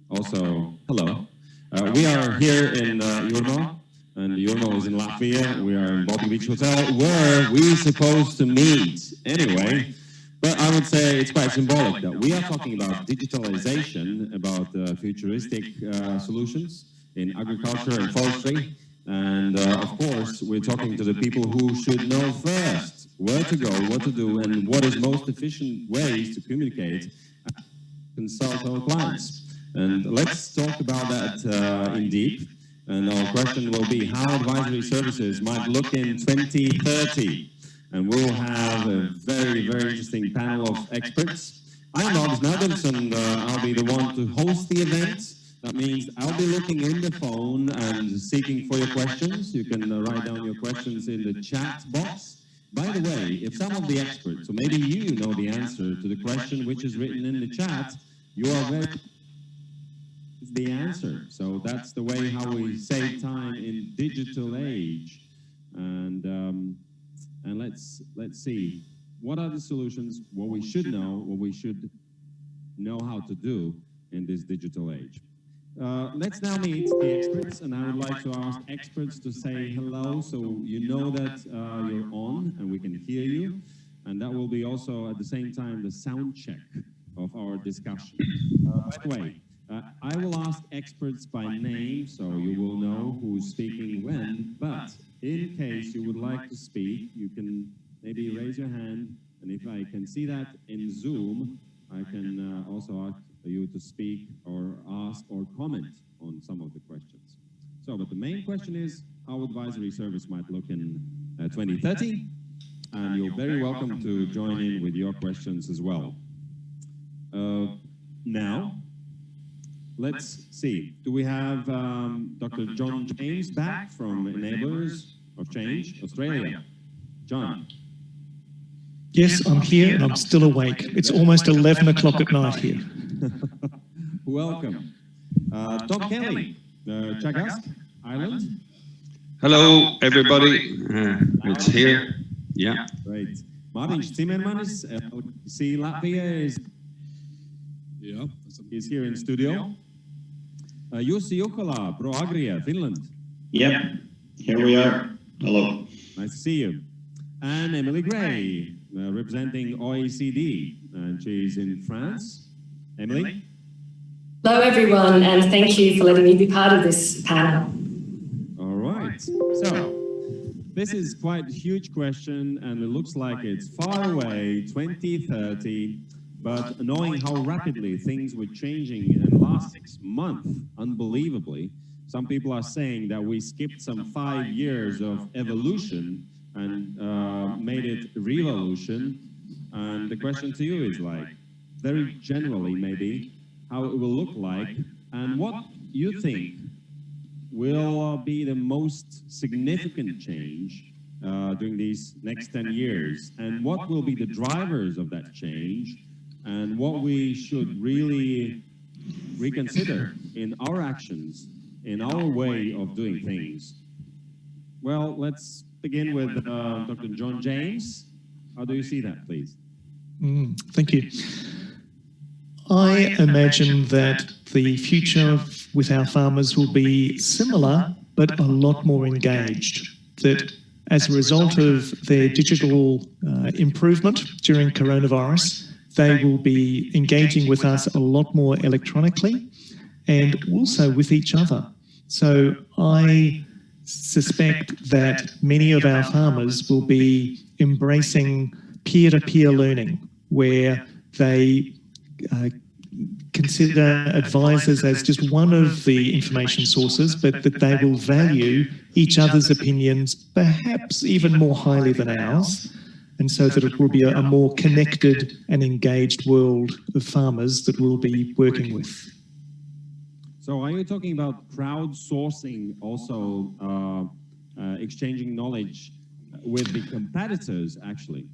Also, hello. We are here in Jurmo, and Jurmo is in Latvia. We are in Baltic Beach Hotel, where we're supposed to meet anyway. But I would say it's quite symbolic that we are talking about digitalization, about futuristic solutions in agriculture and forestry. And of course, we're talking to the people who should know first where to go, what to do, and what is most efficient ways to communicate and consult our clients. And let's talk about that in deep. And our question will be how advisory services might look in 2030. And we'll have a very, very interesting panel of experts. I'm Lars Melvins, and I'll be the one to host the event. That means I'll be looking in the phone and seeking for your questions. You can write down your questions in the chat box. By the way, if some of the experts, or maybe you know the answer to the question which is written in the chat, you are very... It's the answer. So that's the way how we save time in digital age. And let's see, what are the solutions, what we should know how to do in this digital age. Let's now meet the experts, and I would like to ask experts to say hello, so you know that you're on and we can hear you. And that will be also at the same time the sound check of our discussion. By the way, I will ask experts by name, so you will know who's speaking when, but in case you would like to speak, you can maybe raise your hand, and if I can see that in Zoom, I can also ask you to speak or ask or comment on some of the questions. So, but the main question is how advisory service might look in 2030, and you're very welcome to join in with your questions as well. Now, let's see. Do we have Dr. John James back from Enablers of Change, Australia? John. Yes, I'm here and I'm still awake. It's almost 11 o'clock at night here. Welcome. Tom Kelly, TEAGASC, Ireland. Hello, everybody. It's here. Yeah. Great. Martin Cimermanis, LLKV Latvia is here in studio. Jussi Juhola, Pro Agria, Finland. Yep, here we are. Hello. Nice to see you. And Emily Gray, representing OECD, and she's in France. Emily? Hello, everyone, and thank you for letting me be part of this panel. All right. So, this is quite a huge question, and it looks like it's far away, 2030. But knowing how rapidly things were changing in the last 6 months, unbelievably, some people are saying that we skipped some 5 years of evolution and made it revolution. And the question to you is like, very generally maybe, how it will look like and what you think will be the most significant change during these next 10 years, and what will be the drivers of that change, and what we should really reconsider in our actions, in our way of doing things. Well, let's begin with Dr. John James. How do you see that, please? Thank you. I imagine that the future with our farmers will be similar, but a lot more engaged. That as a result of their digital improvement during coronavirus, they will be engaging with us a lot more electronically and also with each other. So I suspect that many of our farmers will be embracing peer-to-peer learning, where they consider advisors as just one of the information sources, but that they will value each other's opinions perhaps even more highly than ours, and so that it will be a more connected and engaged world of farmers that we'll be working with. So are you talking about crowdsourcing, also exchanging knowledge with the competitors, actually?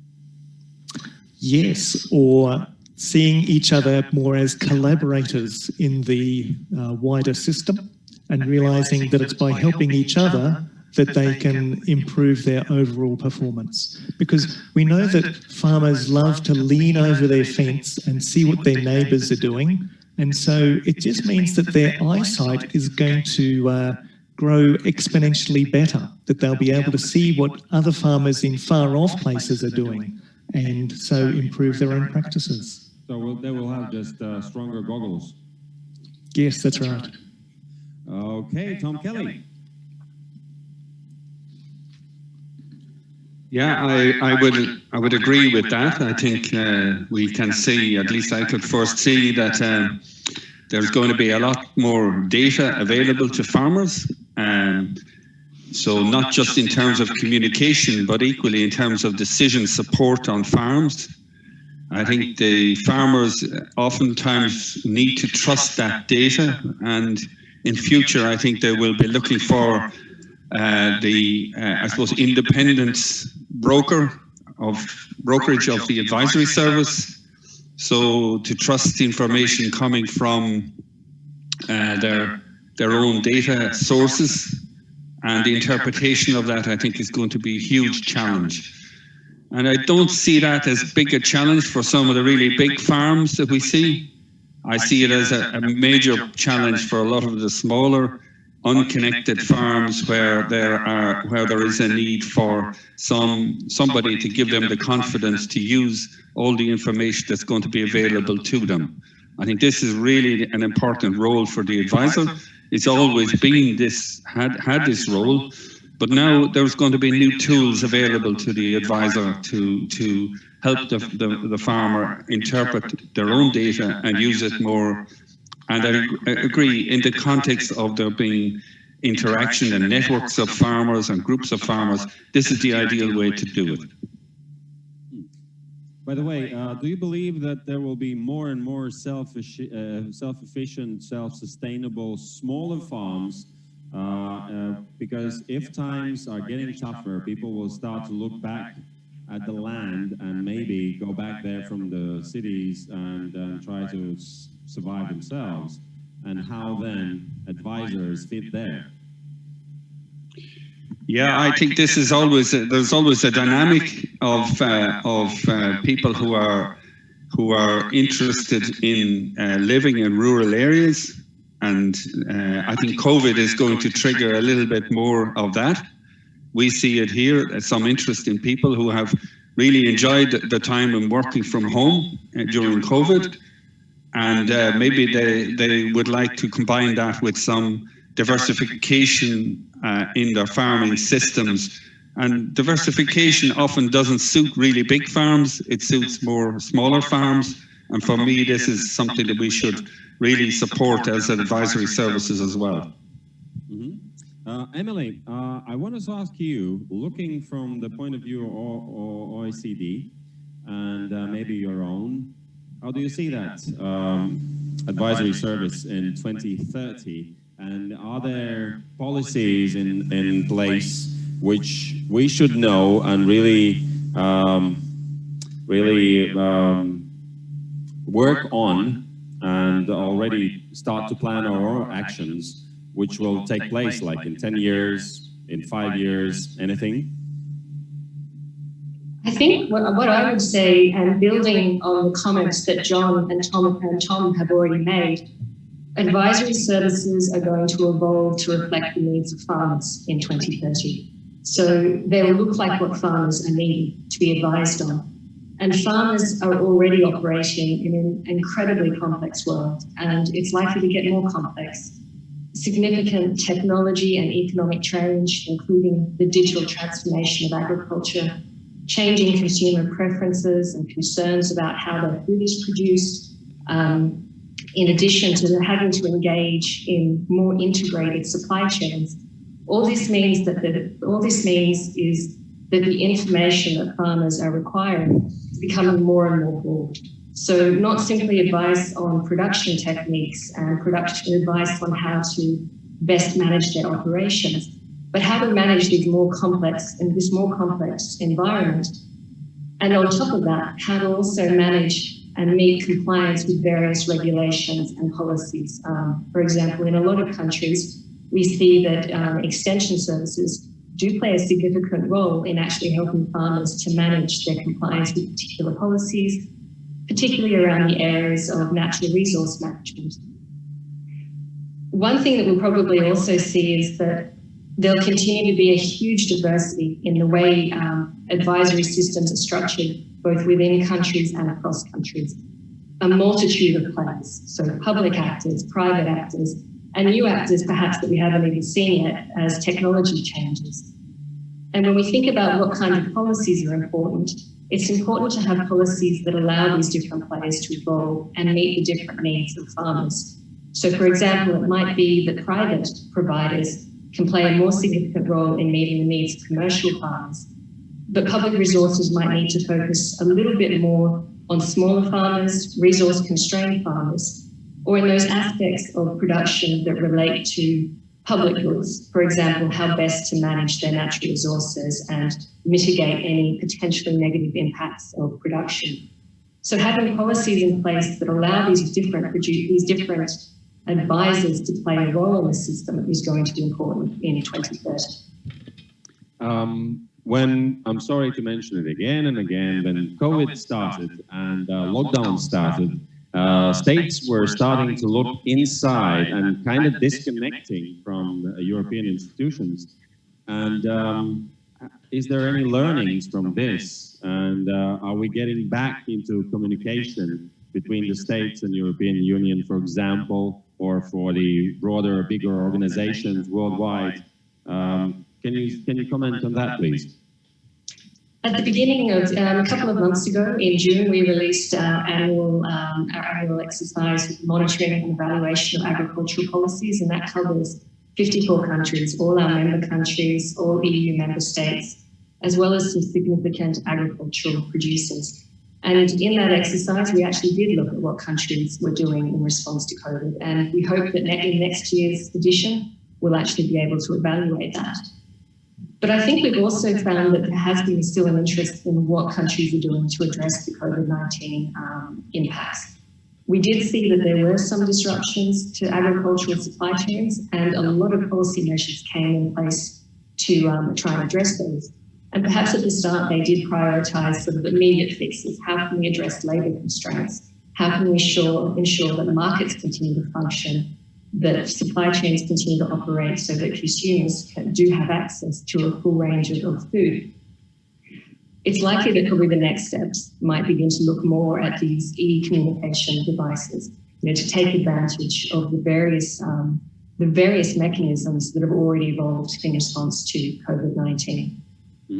Yes, or seeing each other more as collaborators in the wider system and realizing that it's by helping each other that they can improve their overall performance. Because we know that farmers love to lean over their fence and see what their neighbours are doing, And so it just means that their eyesight is going to grow exponentially better, that they'll be able to see what other farmers in far off places are doing, and so improve their own practices. So they will have just stronger goggles. Yes, that's right. Okay, Tom Kelly. Yeah, I would agree with that. I think we can see, at least I could foresee that there's going to be a lot more data available to farmers. So not just in terms of communication, but equally in terms of decision support on farms. I think the farmers oftentimes need to trust that data, and in future I think they will be looking for I suppose, independent brokerage of the advisory service. So to trust information coming from their own data sources, and the interpretation of that, I think, is going to be a huge challenge. And I don't see that as big a challenge for some of the really big farms that we see. I see it as a major challenge for a lot of the smaller, unconnected farms where there is a need for somebody to give them the confidence to use all the information that's going to be available to them. I think this is really an important role for the advisor. It's always been had this role, but now there's going to be new tools available to the advisor to help the farmer interpret their own data and use it more. And I agree, in the context of there being interaction and networks of farmers and groups of farmers, this is the ideal way to do it. By the way, do you believe that there will be more and more self-efficient, self-sustainable, smaller farms? Because if times are getting tougher, people will start to look back at the land and maybe go back there from the cities and try to survive themselves. And how then advisors fit there? Yeah, I think this is always there's always a dynamic of people who are interested in living in rural areas, and I think COVID is going to trigger a little bit more of that. We see it here, some interest in people who have really enjoyed the time in working from home during COVID, and maybe they would like to combine that with some diversification in their farming systems. And diversification often doesn't suit really big farms, it suits more smaller farms. And for me, this is something that we should really support as advisory services as well. Emily, I want to ask you, looking from the point of view of OECD and maybe your own, how do you see that advisory service in 2030? And are there policies in place which we should know and really work on and already start to plan our actions, which will take place like in 10 years, in 5 years, anything? I think what I would say, and building on the comments that John and Tom have already made, advisory services are going to evolve to reflect the needs of farmers in 2030. So they will look like what farmers are needing to be advised on. And farmers are already operating in an incredibly complex world, and it's likely to get more complex. Significant technology and economic change, including the digital transformation of agriculture, changing consumer preferences and concerns about how their food is produced, in addition to having to engage in more integrated supply chains. All this means is that the information that farmers are requiring is becoming more and more broad. So not simply advice on production techniques and production advice on how to best manage their operations, but how to manage this more complex environment. And on top of that, how to also manage and meet compliance with various regulations and policies. For example, in a lot of countries, we see that extension services do play a significant role in actually helping farmers to manage their compliance with particular policies, particularly around the areas of natural resource management. One thing that we'll probably also see is that there'll continue to be a huge diversity in the way advisory systems are structured, both within countries and across countries. A multitude of players, so public actors, private actors, and new actors perhaps that we haven't even seen yet as technology changes. And when we think about what kind of policies are important, it's important to have policies that allow these different players to evolve and meet the different needs of farmers. So for example, it might be that private providers can play a more significant role in meeting the needs of commercial farmers, but public resources might need to focus a little bit more on smaller farmers, resource-constrained farmers, or in those aspects of production that relate to public goods, for example, how best to manage their natural resources and mitigate any potentially negative impacts of production. So having policies in place that allow these different advisors to play a role in the system is going to be important in 2030. When, I'm sorry to mention it again and again, when COVID started and lockdown started, states were starting to look inside and kind of disconnecting from European institutions. And is there any learnings from this? And are we getting back into communication between the states and European Union, for example, or for the broader, bigger organizations worldwide? Can you comment on that, please? At the beginning of a couple of months ago, in June, we released our annual exercise monitoring and evaluation of agricultural policies, and that covers 54 countries, all our member countries, all EU member states, as well as some significant agricultural producers. And in that exercise, we actually did look at what countries were doing in response to COVID, and we hope that in next year's edition, we'll actually be able to evaluate that. But I think we've also found that there has been still an interest in what countries are doing to address the COVID-19 impacts. We did see that there were some disruptions to agricultural supply chains, and a lot of policy measures came in place to try and address those. And perhaps at the start, they did prioritise sort of immediate fixes. How can we address labour constraints? How can we ensure that markets continue to function, that supply chains continue to operate so that consumers do have access to a full range of food? It's likely that probably the next steps might begin to look more at these e-communication devices, to take advantage of the various mechanisms that have already evolved in response to COVID-19.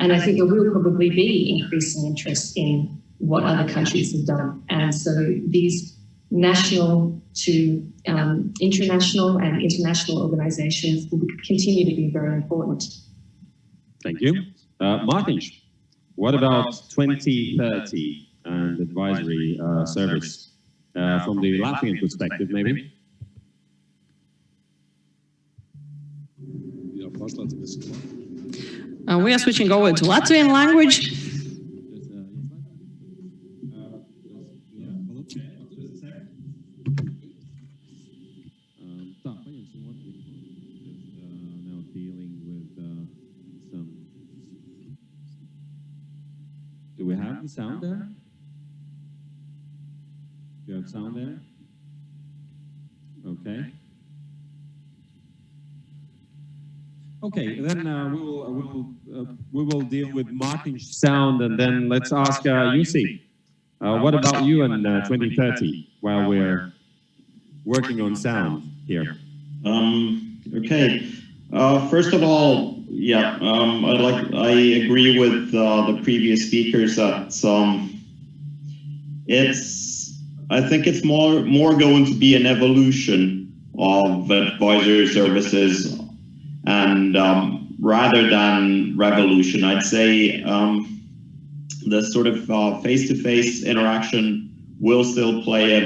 And I think there will probably be increasing interest in what other countries have done. And so these national to international and international organizations will continue to be very important. Thank you. Martin, what about 2030 and advisory service from the Latvian perspective, maybe? We are switching over to Latvian language. Do we have the sound there? Do you have sound there? Okay. Okay, then we will deal with Martin's sound, and then let's ask Jussi. What about you in 2030 while we're working on sound here? Okay. First of all, yeah, I agree with the previous speakers that I think it's more going to be an evolution of advisory services, and rather than revolution. I'd say the sort of face-to-face interaction will still play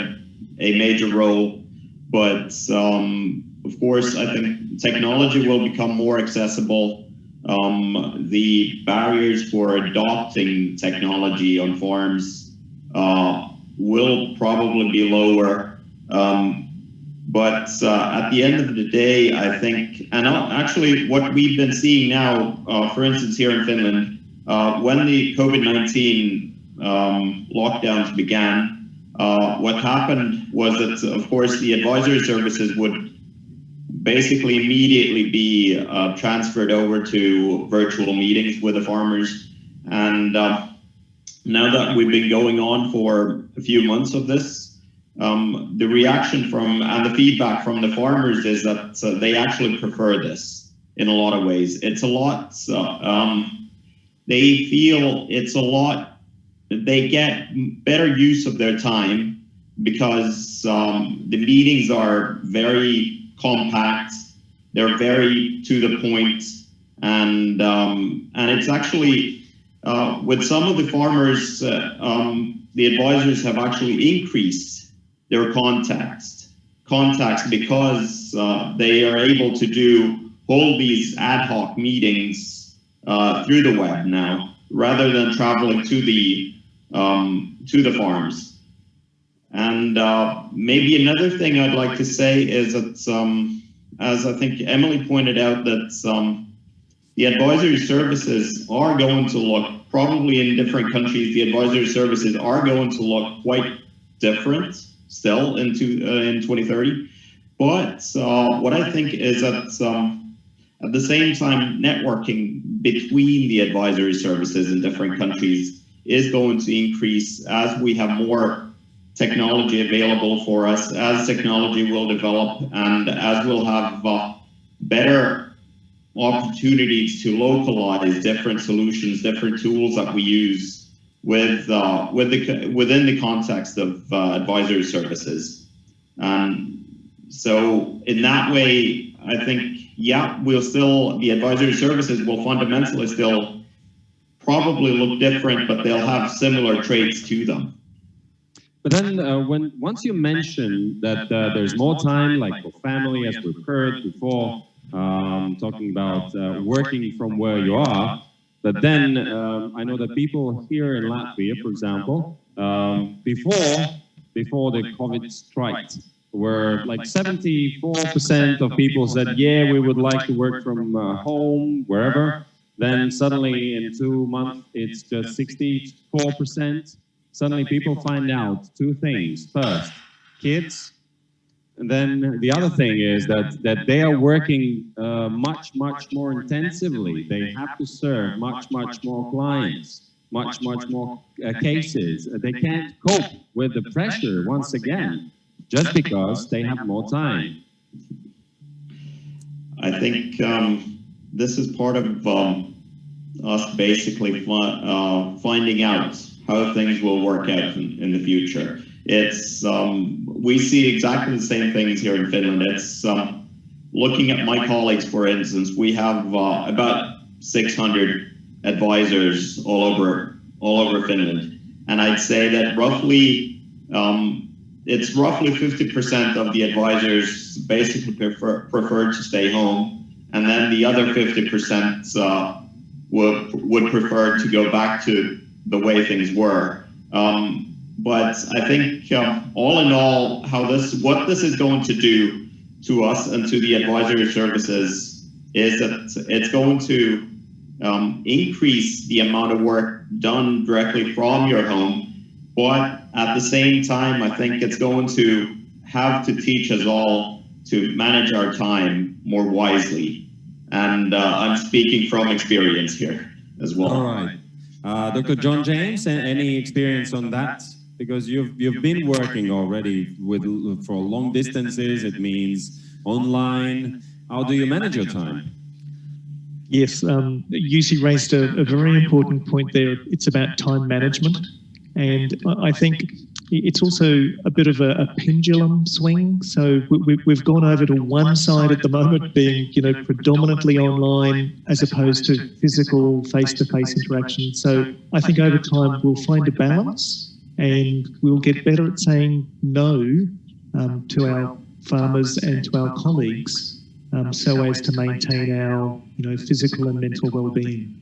a major role, but of course, I think technology will become more accessible. The barriers for adopting technology on farms will probably be lower. But at the end of the day, I think, and actually what we've been seeing now, for instance, here in Finland, when the COVID-19 lockdowns began, what happened was that, of course, the advisory services would basically immediately be transferred over to virtual meetings with the farmers. And now that we've been going on for a few months of this, the reaction from and the feedback from the farmers is that they actually prefer this in a lot of ways. It's a lot, they feel it's a lot, they get better use of their time because the meetings are very compact, they're very to the point, and it's actually, with some of the farmers, the advisors have actually increased their contacts because they are able to hold these ad hoc meetings through the web now, rather than traveling to the farms. And maybe another thing I'd like to say is that, as I think Emily pointed out, that the advisory services are going to look, probably in different countries, the advisory services are going to look quite different still in 2030. But what I think is that at the same time, networking between the advisory services in different countries is going to increase as we have more technology available for us, as technology will develop, and as we'll have better opportunities to localize different solutions, different tools that we use within the context of advisory services. So in that way, I think, yeah, the advisory services will fundamentally still probably look different, but they'll have similar traits to them. But then once you mention that there's more time, like for family, as we've heard before, talking about working from where you are, but then I know that people here in Latvia, for example, before the COVID strike, where like 74% of people said, yeah, we would like to work from home, wherever. Then suddenly in 2 months, it's just 64%. Suddenly people find out two things. First, kids. And then the other thing is that they are working much more intensively. They have to serve much more clients, much more cases. They can't cope with the pressure once again, just because they have more time. I think this is part of us basically finding out how things will work out in the future. It's we see exactly the same things here in Finland. It's looking at my colleagues, for instance, we have about 600 advisors all over Finland, and I'd say that roughly it's roughly 50% of the advisors basically prefer to stay home, and then the other 50% would prefer to go back to the way things were. But I think all in all, what this is going to do to us and to the advisory services is that it's going to increase the amount of work done directly from your home. But at the same time, I think it's going to have to teach us all to manage our time more wisely. And I'm speaking from experience here as well. All right. Dr. John James, any experience on that? Because you've been working already for long distances. It means online. How do you manage your time? Yes, Jussi raised a very important point there. It's about time management. And I think it's also a bit of a pendulum swing. So we've gone over to one side at the moment, being predominantly online as opposed to physical face-to-face interaction. So I think over time we'll find a balance, and we'll get better at saying no to our farmers and to our colleagues, so as to maintain our physical and mental well-being.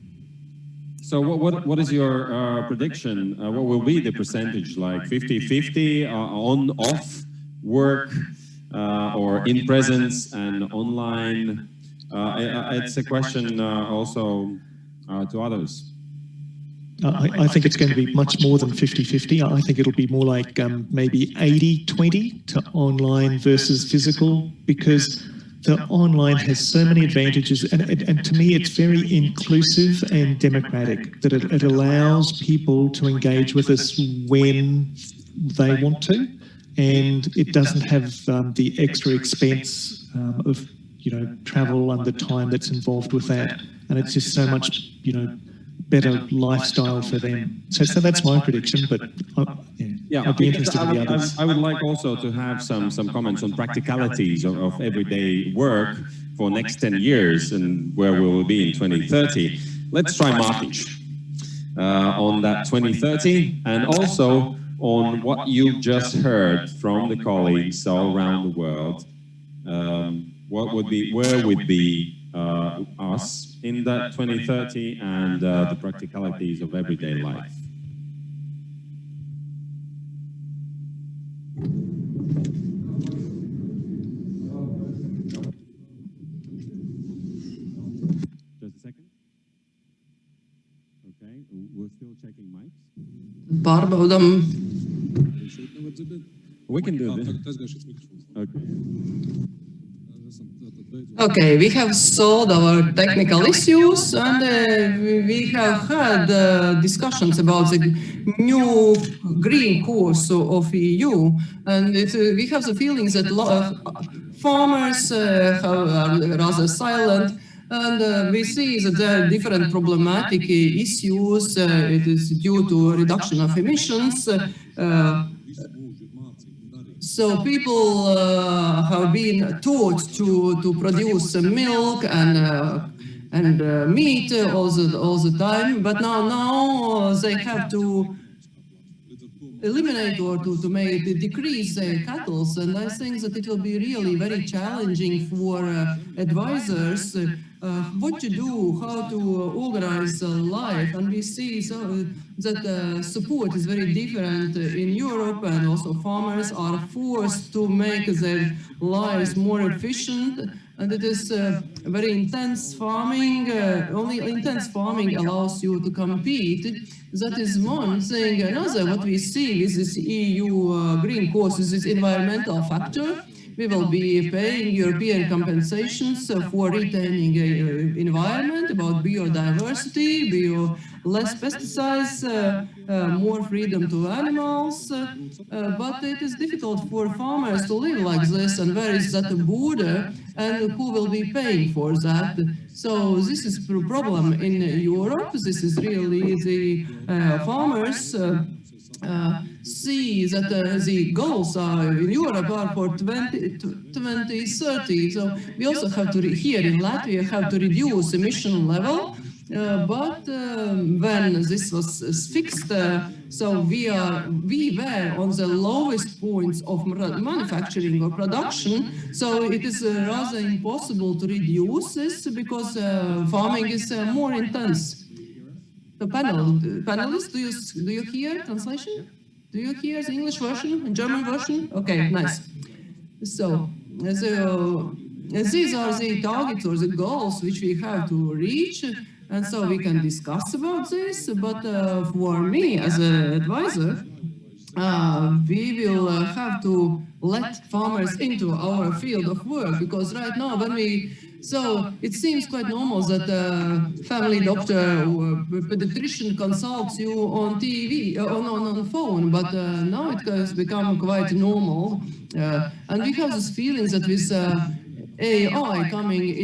So what is your prediction? What will be the percentage, like 50-50 on-off work or in presence and online? It's a question also to others. I think it's going to be much more than 50-50. I think it'll be more like maybe 80-20 to online versus physical, because the online has so many advantages, and to me it's very inclusive and democratic, that it allows people to engage with us when they want to, and it doesn't have the extra expense of travel and the time that's involved with that, and it's just so much better lifestyle for them. So that's my prediction, but I'd be interested in the others. I would like also to have some comments on practicalities of everyday work for next 10 years and where we will be in 2030. Let's try Markic on that 2030, and also on what you just heard from the colleagues all around the world. Where would be us in that 2030 and the practicalities of everyday life? Just a second. Okay, we're still checking mics. Pārbaudam. We can do this. Okay. Okay, we have solved our technical issues, and we have had discussions about the new green course of EU, and we have the feelings that a lot of farmers are rather silent, and we see that there are different problematic issues. It is due to reduction of emissions. So people have been taught to produce milk and meat all the time, but now they have to eliminate or to decrease their cattle, and I think that it will be really very challenging for advisors what to do, how to organize life, and we see that support is very different in Europe, and also farmers are forced to make their lives more efficient, and it is very intense farming. Only intense farming allows you to compete. That is one thing. Another, what we see with this EU green course is this environmental factor. We will be paying European compensations for retaining environment, about biodiversity, less pesticides, more freedom to animals. But it is difficult for farmers to live like this, and where is that border, and who will be paying for that? So this is a problem in Europe. This is really the farmers see that the goals in Europe are for 2030. So we also have to, here in Latvia, have to reduce emission level. But when this was fixed, so we were on the lowest points of manufacturing or production. So it is rather impossible to reduce this because farming is more intense. The panelists, do you hear translation? Do you hear the English version and German version? Okay, nice. So these are the targets or the goals which we have to reach, and so we can discuss about this. But for me as an advisor, we will have to let farmers into our field of work, because right now so it seems quite normal that a family doctor or pediatrician consults you on TV, on phone, but now it has become quite normal. And we have this feeling that with AI coming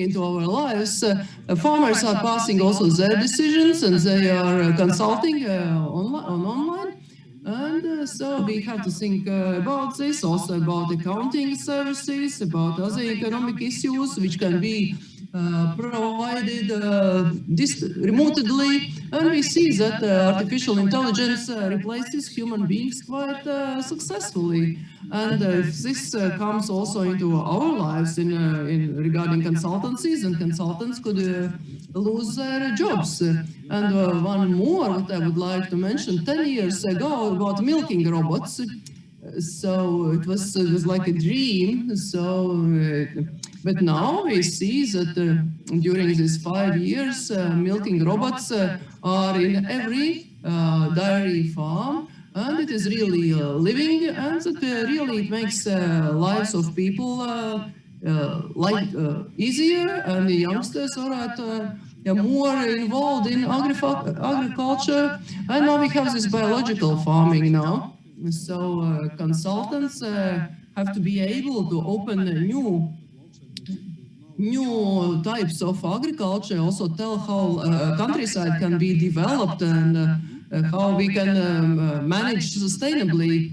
into our lives, farmers are passing also their decisions, and they are consulting online. And so we have to think about this, also about accounting services, about other economic issues which can be provided remotely. And we see that artificial intelligence replaces human beings quite successfly. And this comes also into our lives regarding consultancies, and consultants could lose their jobs. And one more what I would like to mention, 10 years ago about milking robots, So it was like a dream. So, but now we see that during these 5 years, milking robots are in every dairy farm, and it is really living, and it really it makes lives of people easier, and the youngsters are more involved in agriculture. And now we have this biological farming now. So consultants have to be able to open new types of agriculture, also tell how countryside can be developed and how we can manage sustainably.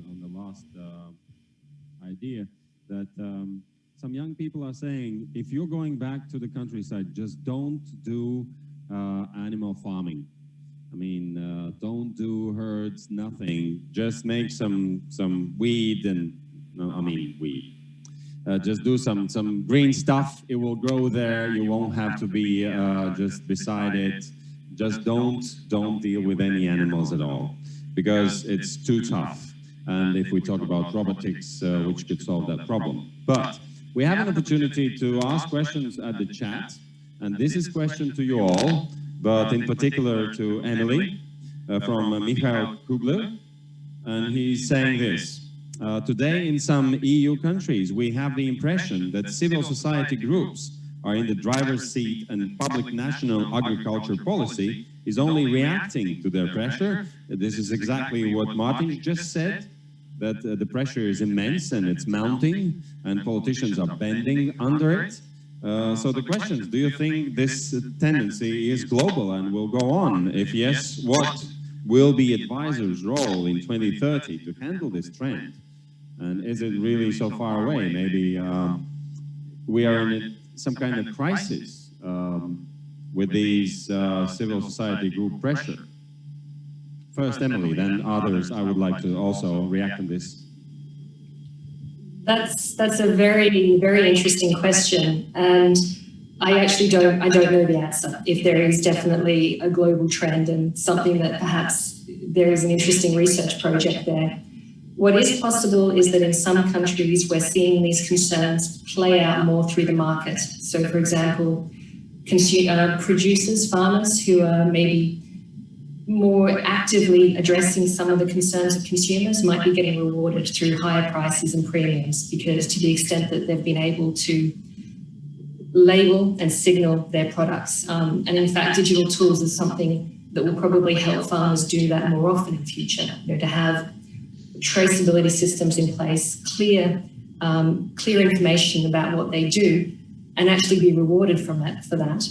On the last idea that some young people are saying, if you're going back to the countryside, just don't do animal farming. I mean, don't do herds, nothing. Just make some weed and, weed. Just do some green stuff. It will grow there. You won't have to be just beside it. Just don't deal with any animals at all, because it's too tough. And if we talk about robotics, which could solve that problem. But we have an opportunity to ask questions at the chat. And this is a question to you all, but in particular to Emily from Michael Kugler. And he's saying this. Today in some EU countries, we have the impression that civil society groups are in the driver's seat and public national agriculture policy is only reacting to their pressure. This is exactly what Martin just said, that the pressure is immense and it's mounting and politicians are bending under it. So the question is, do you think this tendency is global and will go on? If yes, what will be advisors' role in 2030 to handle this trend? And is it really so far away? Maybe we are in some kind of crisis with these civil society group pressure. First, Emily, then others. I would like to also react on this. That's a very, very interesting question, and I actually don't know the answer. If there is definitely a global trend and something that perhaps there is an interesting research project there. What is possible is that in some countries we're seeing these concerns play out more through the market. So, for example, producers, farmers who are maybe more actively addressing some of the concerns of consumers might be getting rewarded through higher prices and premiums, because to the extent that they've been able to label and signal their products. And in fact, digital tools is something that will probably help farmers do that more often in future, to have traceability systems in place, clear information about what they do, and actually be rewarded for that.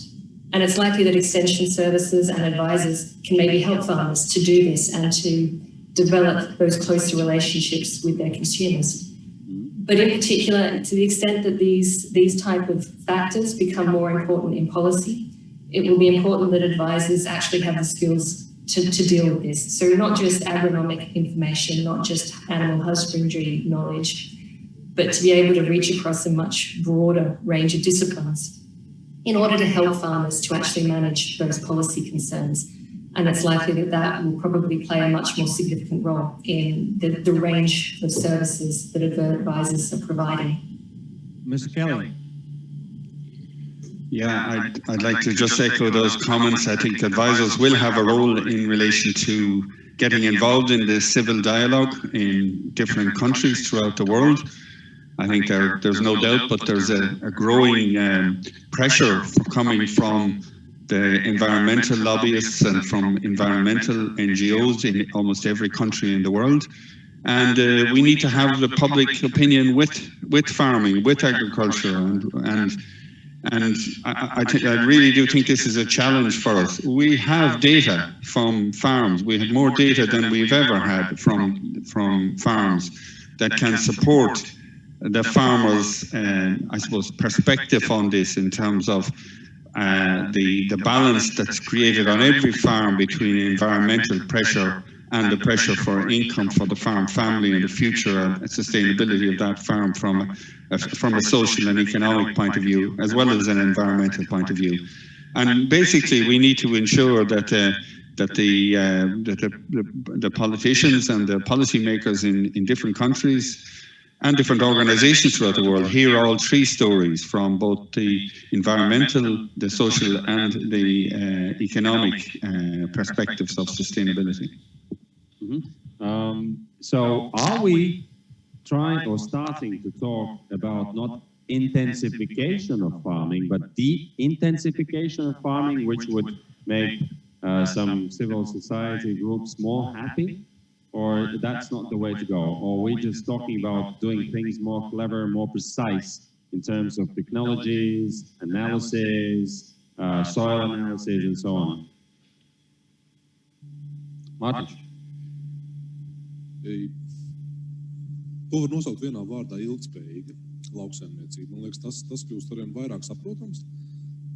And it's likely that extension services and advisors can maybe help farmers to do this and to develop those closer relationships with their consumers. But in particular, to the extent that these type of factors become more important in policy, it will be important that advisors actually have the skills to deal with this. So not just agronomic information, not just animal husbandry knowledge, but to be able to reach across a much broader range of disciplines in order to help farmers to actually manage those policy concerns. And it's likely that will probably play a much more significant role in the range of services that advisors are providing. Mr. Kelly. Yeah, I'd like to just echo those comments. I think advisors will have a role in relation to getting involved in the civil dialogue in different countries throughout the world. I think there's no doubt, but there's a growing pressure coming from the environmental lobbyists and from environmental NGOs in almost every country in the world. And we need to have the public opinion with farming, with agriculture, and I really do think this is a challenge for us. We have data from farms. We have more data than we've ever had from farms that can support the farmers' I suppose, perspective on this in terms of the balance that's created on every farm between environmental pressure and the pressure for income for the farm family and the future and sustainability of that farm from a social and economic point of view, as well as an environmental point of view. And basically, we need to ensure that that the politicians and the policymakers in different countries and different organizations throughout the world hear all three stories from both the environmental, the social, and the economic perspectives of sustainability. So are we trying or starting to talk about not intensification of farming, but de-intensification of farming, which would make some civil society groups more happy? Or that's not the way to go? Or are we just talking about doing things more clever, more precise in terms of technologies, analysis, soil analysis, and so on? Martin? Ko var nosaukt vienā vārdā ilgspējīga lauksaimniecība? Man liekas, tas kļūst arvien vairāk saprotams.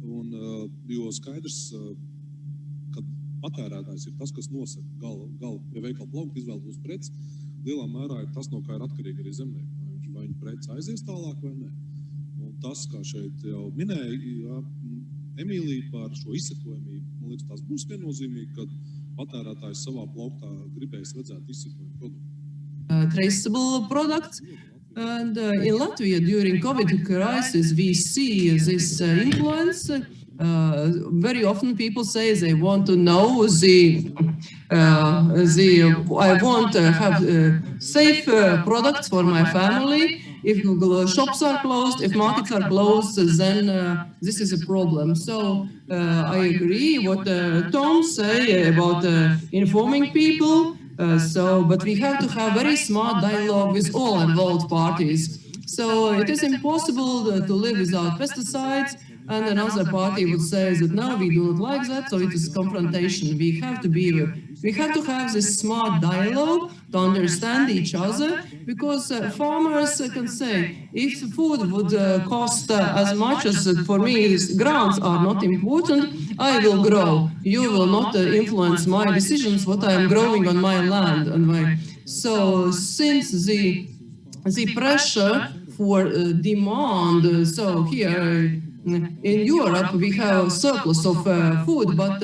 Jo skaidrs, ka patērētājs ir tas, kas nosaka gala pie veikala plaukta izvēlētos preci, lielā mērā ir tas, no kā ir atkarīgi arī zemnieki. Vai viņa preci aizies tālāk vai nē. Un tas, kā šeit jau minēja Emīlija par šo izsekojamību, man liekas, tas būs viennozīmīgi, kad patērētājs savā plauktā gribēs redzēt izsekojumu produktu. Traceable products. And in Latvia, during COVID crisis, we see this influence. Very often people say they want to know I want to have safe products for my family. If shops are closed, if markets are closed, then this is a problem. So I agree what Tom say about informing people. But we have to have very smart dialogue with all involved parties. So it is impossible to live without pesticides, and another party would say that no, we do not like that, so it is confrontation. We have to have this smart dialogue to understand each other, because farmers can say, if food would cost as much as for me, grants are not important, I will grow. You will not influence my decisions, what I am growing on my land. So since the pressure for demand, so here in Europe we have surplus of food, but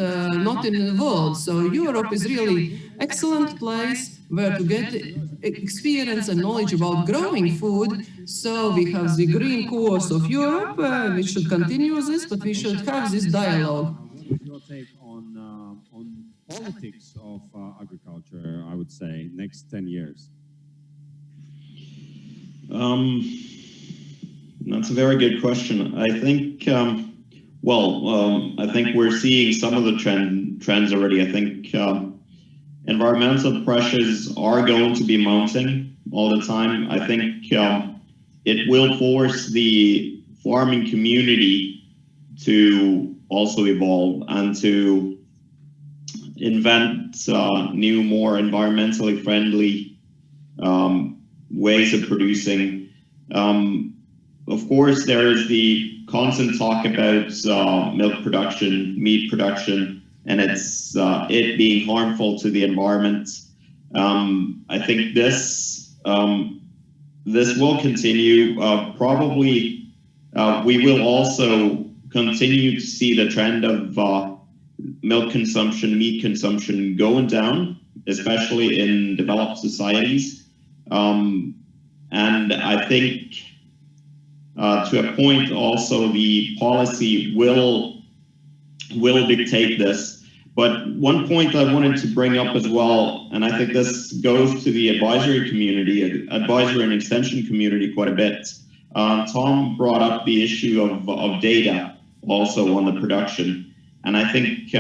not in the world. So Europe is really excellent place where to get experience and knowledge about growing food. So we have the green course of Europe. We should continue this, but we should have this dialogue. Your take on politics of agriculture, I would say, next 10 years? That's a very good question. I think, I think we're seeing some of the trends already. I think environmental pressures are going to be mounting all the time. I think it will force the farming community to also evolve and to invent new, more environmentally friendly ways of producing. Of course, there is the constant talk about milk production, meat production, and it's it being harmful to the environment. I think this will continue. Probably, we will also continue to see the trend of milk consumption, meat consumption going down, especially in developed societies. And I think to a point also the policy will dictate this. But one point I wanted to bring up as well, and I think this goes to the advisory community, advisory and extension community quite a bit. Tom brought up the issue of data also on the production. And I think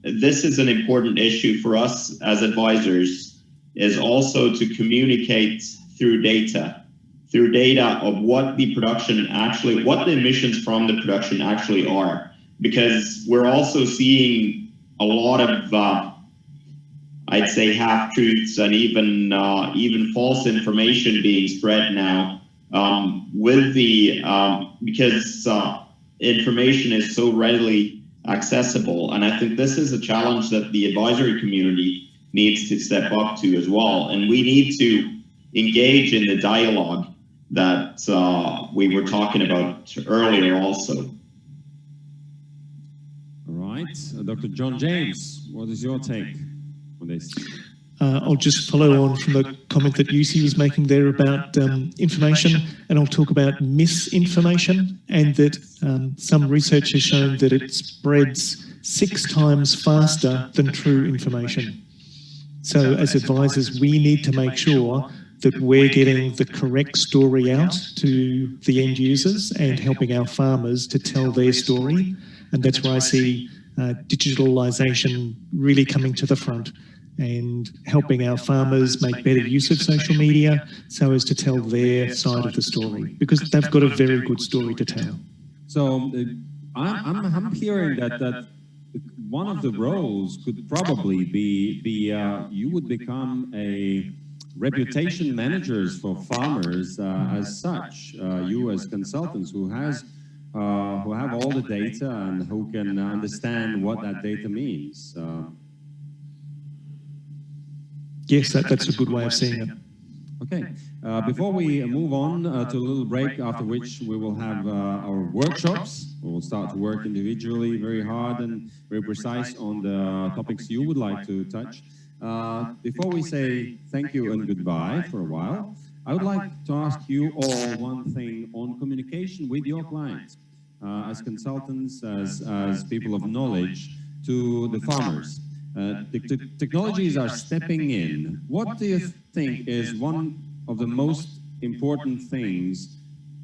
this is an important issue for us as advisors, is also to communicate through data of what the production actually, what the emissions from the production actually are. Because we're also seeing a lot of, I'd say, half-truths and even false information being spread now with the, because information is so readily accessible. And I think this is a challenge that the advisory community needs to step up to as well. And we need to engage in the dialogue that we were talking about earlier also. All right. Dr. John James, what is your take on this? I'll just follow on from the comment that Jussi was making there about information, and I'll talk about misinformation, and that some research has shown that it spreads 6 times faster than true information. So as advisors, we need to make sure that we're getting the correct story out to the end users and helping our farmers to tell their story. And that's where I see digitalisation really coming to the front and helping our farmers make better use of social media so as to tell their side of the story, because they've got a very good story to tell. So I'm hearing that one of the roles could probably be you would become a reputation managers for farmers as such, you as consultants who have all the data and who can understand what that data means. Yes, that's a good way of seeing it. Okay, before we move on to a little break, after which we will have our workshops. We'll start to work individually, very hard and very precise on the topics you would like to touch. Before we say thank you and goodbye for a while, I would like to ask you all one thing on communication with your clients, as consultants, as people of knowledge to the farmers. Technologies are stepping in. What do you think is one of the most important things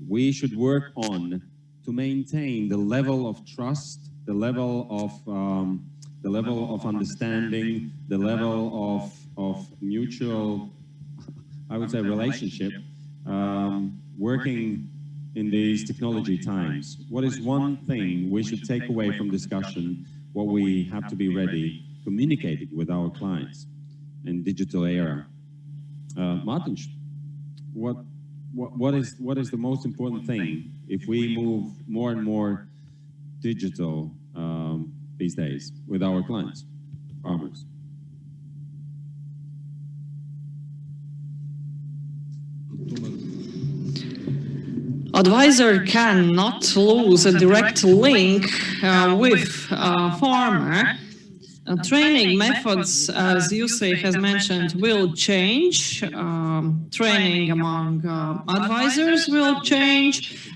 we should work on to maintain the level of trust, the level of understanding, the level of mutual, I would say, relationship, working in these technology times? What is one thing we should take away from discussion, what we have to be ready communicating with our clients in digital era? Martin, what is the most important thing if we move more and more digital these days with our clients, farmers? Advisor cannot lose a direct link with farmer. Training methods, as Jussi has mentioned, will change. Training among advisors will change.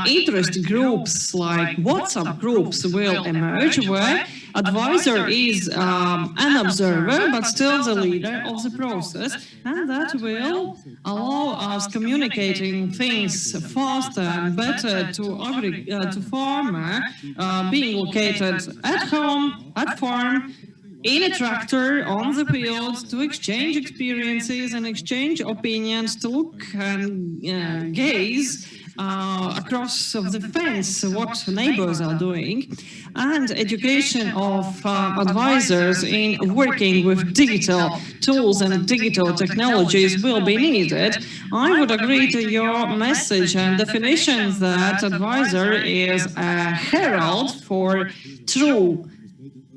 Interest groups like WhatsApp groups will emerge, where advisor is an observer but still the leader of the process, and that will allow us communicating things faster and better to farmer being located at home, at farm, in a tractor, on the field, to exchange experiences and exchange opinions, to look and gaze across of the fence what neighbors are doing, and education of advisors in working with digital tools and digital technologies will be needed. I would agree to your message and definition that advisor is a herald for true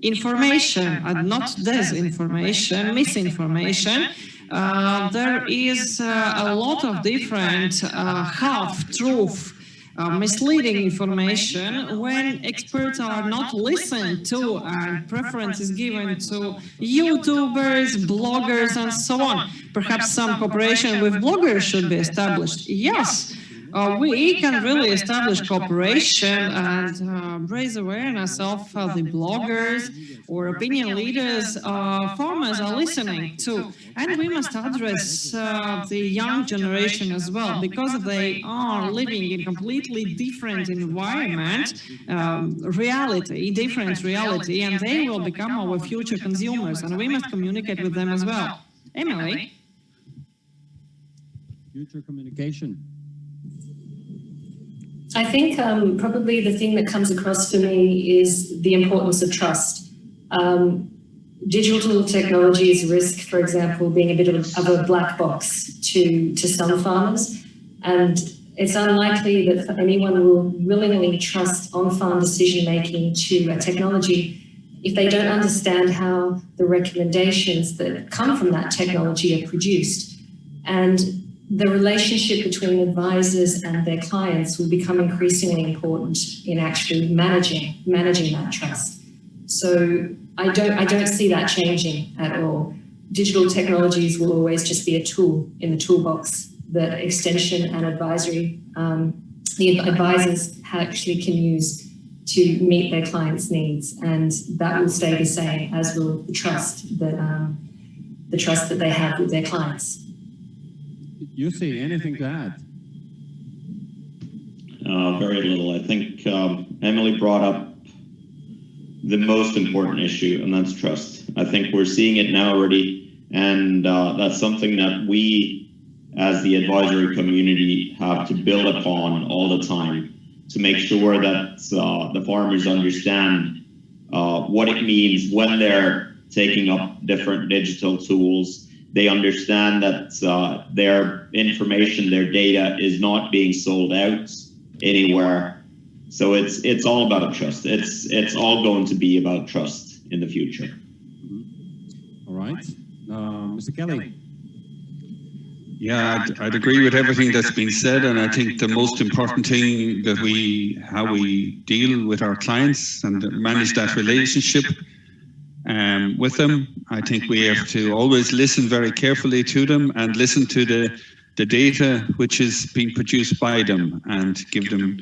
information and not disinformation, misinformation. There is a lot of different half-truth, misleading information when experts are not listened to and preference is given to YouTubers, bloggers, and so on. Perhaps some cooperation with bloggers should be established. Yes. We can really establish cooperation and raise awareness of the bloggers or opinion leaders farmers are listening to. And we must address the young generation as well, because they are living in completely different environment, different reality, and they will become our future consumers, and we must communicate with them as well. Emily? Future communication. I think probably the thing that comes across for me is the importance of trust. Digital technologies risk, for example, being a bit of a black box to some farmers, and it's unlikely that anyone will willingly trust on-farm decision-making to a technology if they don't understand how the recommendations that come from that technology are produced. And the relationship between advisors and their clients will become increasingly important in actually managing that trust. So I don't see that changing at all. Digital technologies will always just be a tool in the toolbox that extension and advisory, the advisors actually can use to meet their clients' needs, and that will stay the same, as will the trust that they have with their clients. Jussi, anything to add? Very little. I think Emily brought up the most important issue, and that's trust. I think we're seeing it now already, and that's something that we, as the advisory community, have to build upon all the time to make sure that the farmers understand what it means when they're taking up different digital tools. They understand that their information, their data is not being sold out anywhere. So it's all about trust. It's all going to be about trust in the future. All right. Mr. Kelly. Yeah, I'd agree with everything that's been said, and I think the most important thing that how we deal with our clients and manage that relationship with them. I think we have to always listen very carefully to them and listen to the data which is being produced by them, and give them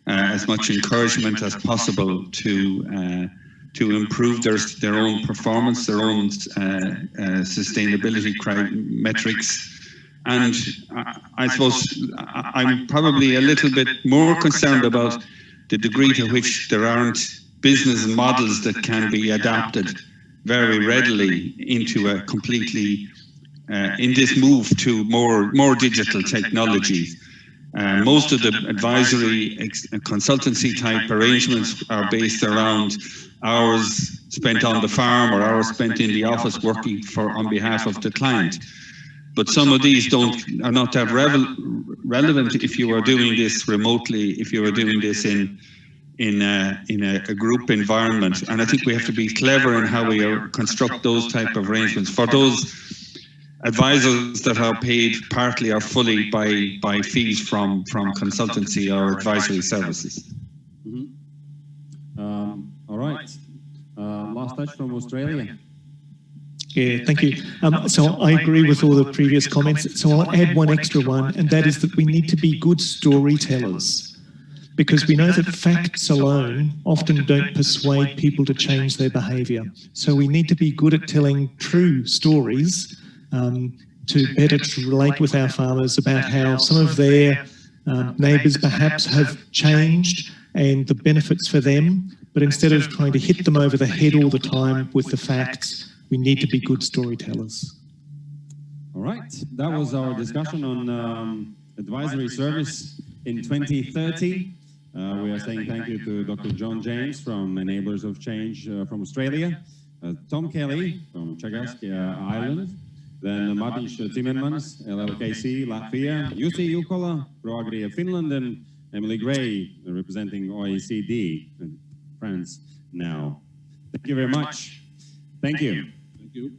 as much encouragement as possible to improve their own performance, their own sustainability metrics. And I suppose I'm probably a little bit more concerned about the degree to which there aren't business models that can be adapted very readily into a completely, in this move to more digital technologies. Most of the advisory consultancy type arrangements are based around hours spent on the farm or hours spent in the office working on behalf of the client. But some of these are not that relevant if you are doing this remotely, if you are doing this in a group environment. And I think we have to be clever in how we construct those type of arrangements for those advisors that are paid partly or fully by fees from consultancy or advisory services. All right. Last touch from Australia. Yeah, thank you. So I agree with all the previous comments. So I'll add one extra one, and that is that we need to be good storytellers, because we know that facts alone often don't persuade people to change their behaviour. So we need to be good at telling true stories to better relate with our farmers about how some of their neighbours perhaps have changed and the benefits for them. But instead of trying to hit them over the head all the time with the facts, we need to be good storytellers. All right, that was our discussion on advisory service in 2030. We are saying thank you to Dr. John James from Enablers of Change from Australia, Tom Kelly from TEAGASC Ireland, then Martins Cimermanis, LLKC Latvia, Jussi Juhola, ProAgri Finland, and Emily Gray representing OECD in France now. Thank you very much. Thank you. Thank you.